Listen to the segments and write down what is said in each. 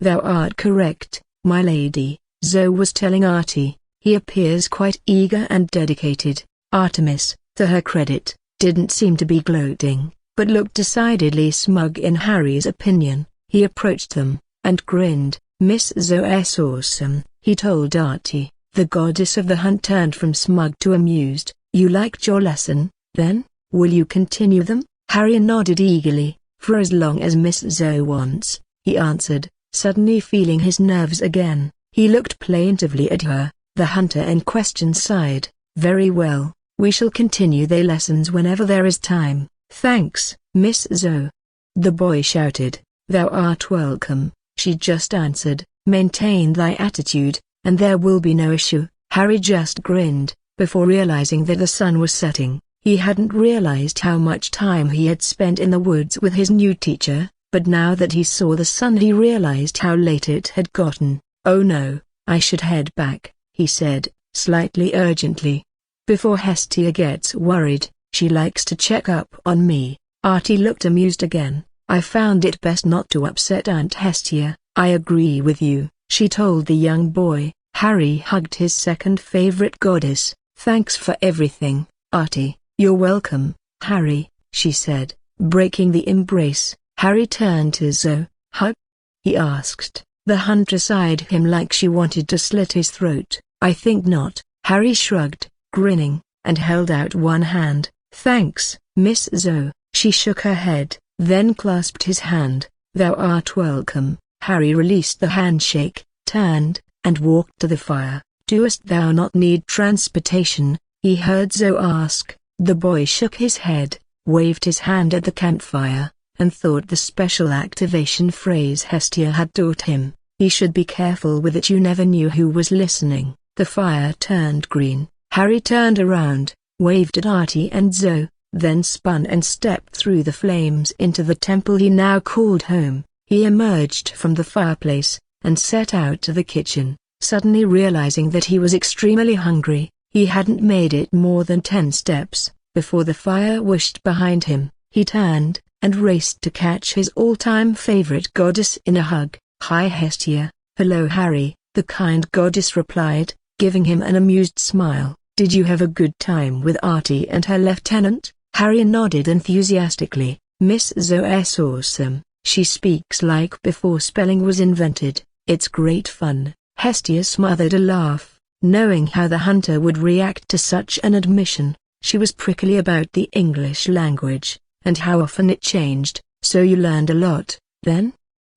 "Thou art correct, my lady," Zoe was telling Artie. "He appears quite eager and dedicated." Artemis, to her credit, didn't seem to be gloating, but looked decidedly smug in Harry's opinion. He approached them, and grinned. "Miss Zoe's awesome," he told Artie. The goddess of the hunt turned from smug to amused. "You liked your lesson, then? Will you continue them?" Harry nodded eagerly. "For as long as Miss Zoe wants," he answered, suddenly feeling his nerves again. He looked plaintively at her. The hunter in question sighed. "Very well, we shall continue the lessons whenever there is time. Thanks, Miss Zoe." The boy shouted. "Thou art welcome," she just answered. "Maintain thy attitude, and there will be no issue." Harry just grinned, before realizing that the sun was setting. He hadn't realized how much time he had spent in the woods with his new teacher, but now that he saw the sun he realized how late it had gotten. "Oh no, I should head back," he said, slightly urgently. "Before Hestia gets worried, she likes to check up on me." Artie looked amused again. "I found it best not to upset Aunt Hestia." "I agree with you," she told the young boy. Harry hugged his second favorite goddess. "Thanks for everything, Artie." "You're welcome, Harry," she said, breaking the embrace. Harry turned to Zoe. "Hug?" he asked. The huntress eyed him like she wanted to slit his throat. "I think not." Harry shrugged, grinning, and held out one hand. "Thanks, Miss Zoe." She shook her head, then clasped his hand. "Thou art welcome." Harry released the handshake, turned, and walked to the fire. "Doest thou not need transportation?" he heard Zoe ask. The boy shook his head, waved his hand at the campfire, and thought the special activation phrase Hestia had taught him. He should be careful with it. You never knew who was listening. The fire turned green. Harry turned around, waved at Artie and Zoe, then spun and stepped through the flames into the temple he now called home. He emerged from the fireplace, and set out to the kitchen, suddenly realizing that he was extremely hungry. He hadn't made it more than 10 steps, before the fire whooshed behind him. He turned, and raced to catch his all-time favorite goddess in a hug. "Hi Hestia." "Hello Harry," the kind goddess replied, giving him an amused smile. "Did you have a good time with Artie and her lieutenant?" Harry nodded enthusiastically. "Miss Zoe's awesome. She speaks like before spelling was invented. It's great fun." Hestia smothered a laugh, knowing how the hunter would react to such an admission. She was prickly about the English language, and how often it changed. "So you learned a lot, then?"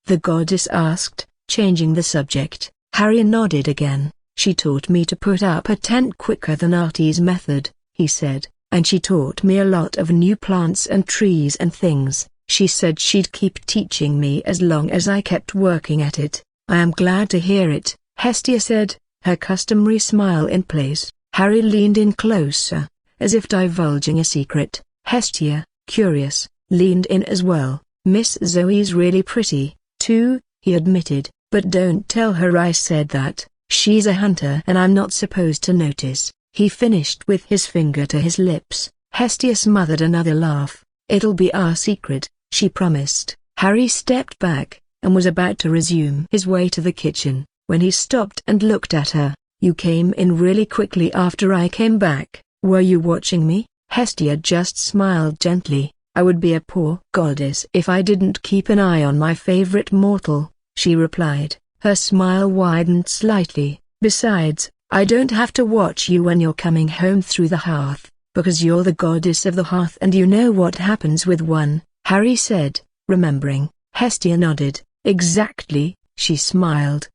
the goddess asked, changing the subject. Harry nodded again. "She taught me to put up a tent quicker than Artie's method," he said, "and she taught me a lot of new plants and trees and things. She said she'd keep teaching me as long as I kept working at it." "I am glad to hear it," Hestia said, her customary smile in place. Harry leaned in closer, as if divulging a secret. Hestia, curious, leaned in as well. "Miss Zoe's really pretty, too," he admitted, "but don't tell her I said that. She's a hunter and I'm not supposed to notice." He finished with his finger to his lips. Hestia smothered another laugh. "It'll be our secret," she promised. Harry stepped back, and was about to resume his way to the kitchen, when he stopped and looked at her. "You came in really quickly after I came back. Were you watching me?" Hestia just smiled gently. "I would be a poor goddess if I didn't keep an eye on my favorite mortal," she replied. Her smile widened slightly. "Besides, I don't have to watch you when you're coming home through the hearth, because you're the goddess of the hearth and you know what happens with one," Harry said, remembering. Hestia nodded. "Exactly," she smiled.